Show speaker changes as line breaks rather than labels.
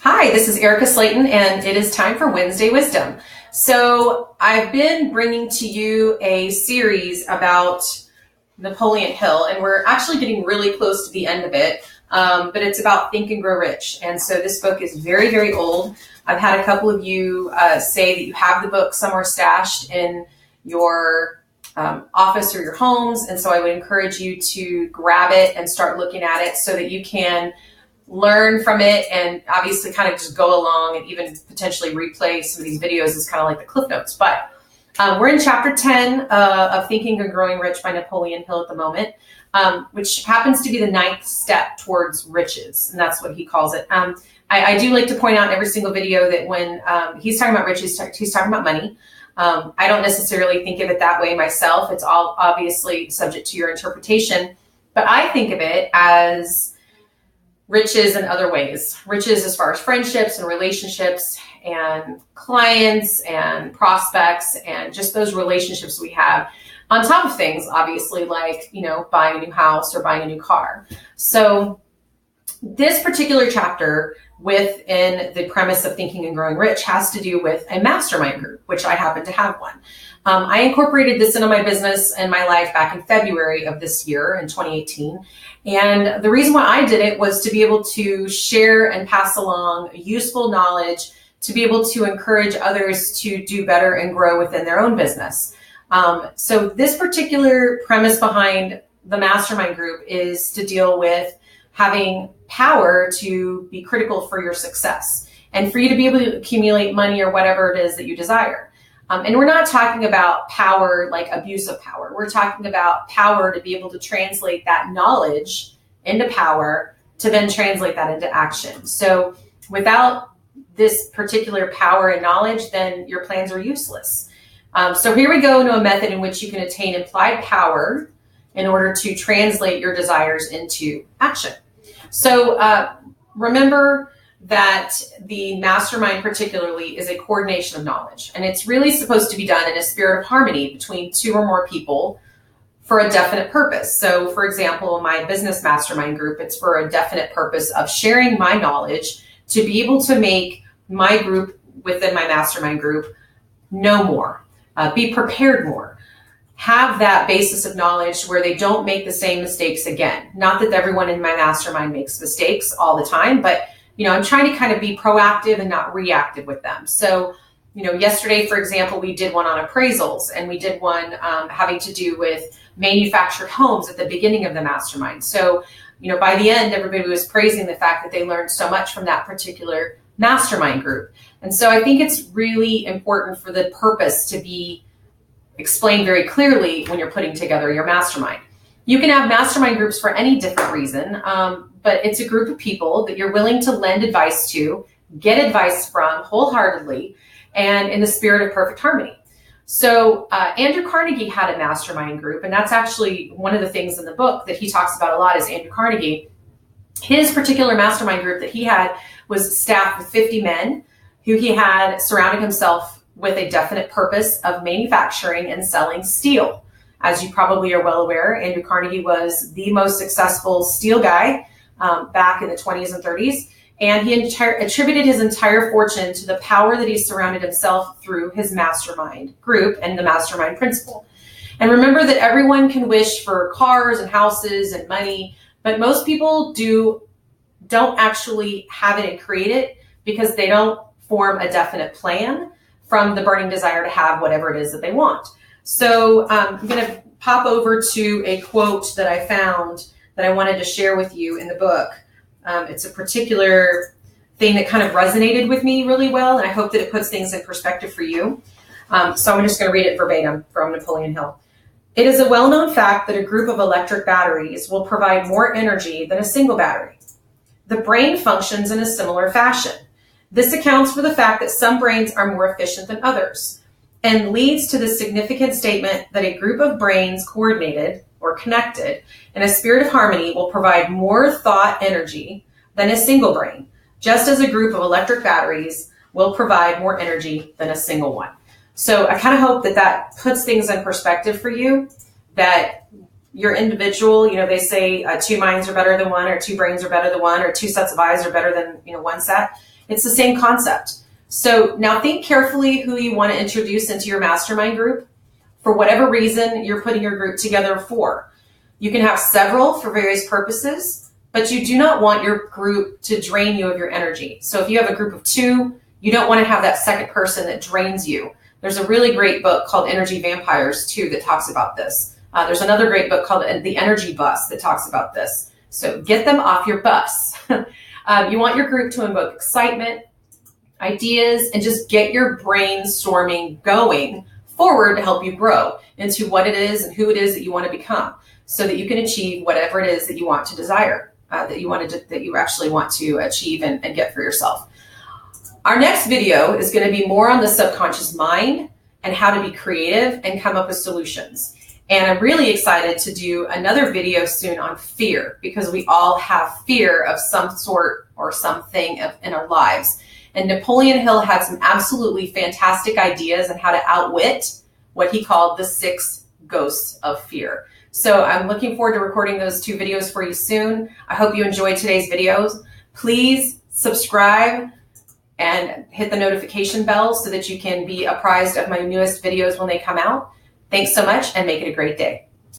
Hi, this is Erica Slayton, and it is time for Wednesday Wisdom. So I've been bringing to you a series about Napoleon Hill, and we're actually getting really close to the end of it, but it's about Think and Grow Rich. And so this book is very, very old. I've had a couple of you say that you have the book somewhere stashed in your office or your homes, and so I would encourage you to grab it and start looking at it so that you can learn from it and obviously kind of just go along and even potentially replay some of these videos as kind of like the Cliff Notes. But we're in chapter 10 of Thinking and Growing Rich by Napoleon Hill at the moment, which happens to be the 9th step towards riches. And that's what he calls it. I do like to point out in every single video that when he's talking about riches, he's talking about money. I don't necessarily think of it that way myself. It's all obviously subject to your interpretation, but I think of it as riches in other ways. Riches as far as friendships and relationships and clients and prospects and just those relationships we have on top of things, obviously, like, buying a new house or buying a new car. So this particular chapter within the premise of Thinking and Growing Rich has to do with a mastermind group, which I happen to have one. I incorporated this into my business and my life back in February of this year in 2018. And the reason why I did it was to be able to share and pass along useful knowledge to be able to encourage others to do better and grow within their own business. So this particular premise behind the mastermind group is to deal with having power to be critical for your success and for you to be able to accumulate money or whatever it is that you desire. And we're not talking about power like abuse of power. We're talking about power to be able to translate that knowledge into power to then translate that into action. So without this particular power and knowledge, then your plans are useless. So here we go into a method in which you can attain implied power in order to translate your desires into action. So remember that the mastermind particularly is a coordination of knowledge, and it's really supposed to be done in a spirit of harmony between 2 or more people for a definite purpose. So for example, in my business mastermind group, it's for a definite purpose of sharing my knowledge to be able to make my group within my mastermind group know more, be prepared more, have that basis of knowledge where they don't make the same mistakes again. Not that everyone in my mastermind makes mistakes all the time, but I'm trying to kind of be proactive and not reactive with them. So, yesterday, for example, we did one on appraisals, and we did one having to do with manufactured homes at the beginning of the mastermind. So, by the end, everybody was praising the fact that they learned so much from that particular mastermind group. And so I think it's really important for the purpose to be explained very clearly when you're putting together your mastermind. You can have mastermind groups for any different reason, but it's a group of people that you're willing to lend advice to, get advice from wholeheartedly, and in the spirit of perfect harmony. So Andrew Carnegie had a mastermind group, and that's actually one of the things in the book that he talks about a lot is Andrew Carnegie. His particular mastermind group that he had was staffed with 50 men who he had surrounded himself with a definite purpose of manufacturing and selling steel. As you probably are well aware, Andrew Carnegie was the most successful steel guy back in the 20s and 30s. And he attributed his entire fortune to the power that he surrounded himself through his mastermind group and the mastermind principle. And remember that everyone can wish for cars and houses and money, but most people don't actually have it and create it because they don't form a definite plan from the burning desire to have whatever it is that they want. So I'm going to pop over to a quote that I found that I wanted to share with you in the book. It's a particular thing that kind of resonated with me really well, and I hope that it puts things in perspective for you. So I'm just going to read it verbatim from Napoleon Hill. It is a well-known fact that a group of electric batteries will provide more energy than a single battery. The brain functions in a similar fashion. This accounts for the fact that some brains are more efficient than others, and leads to the significant statement that a group of brains coordinated or connected in a spirit of harmony will provide more thought energy than a single brain, just as a group of electric batteries will provide more energy than a single one. So I kind of hope that that puts things in perspective for you, that your individual, they say 2 minds are better than one, or 2 brains are better than one, or 2 sets of eyes are better than, one set. It's the same concept. So now think carefully who you want to introduce into your mastermind group for whatever reason you're putting your group together for. You can have several for various purposes, but you do not want your group to drain you of your energy. So if you have a group of 2, you don't want to have that second person that drains you. There's a really great book called Energy Vampires too that talks about this. There's another great book called The Energy Bus that talks about this. So get them off your bus. You want your group to invoke excitement, ideas, and just get your brainstorming going forward to help you grow into what it is and who it is that you want to become, so that you can achieve whatever it is that you want to desire, that you actually want to achieve and get for yourself. Our next video is going to be more on the subconscious mind and how to be creative and come up with solutions. And I'm really excited to do another video soon on fear, because we all have fear of some sort or something in our lives. And Napoleon Hill had some absolutely fantastic ideas on how to outwit what he called the 6 ghosts of fear. So I'm looking forward to recording those 2 videos for you soon. I hope you enjoyed today's videos. Please subscribe and hit the notification bell so that you can be apprised of my newest videos when they come out. Thanks so much, and make it a great day.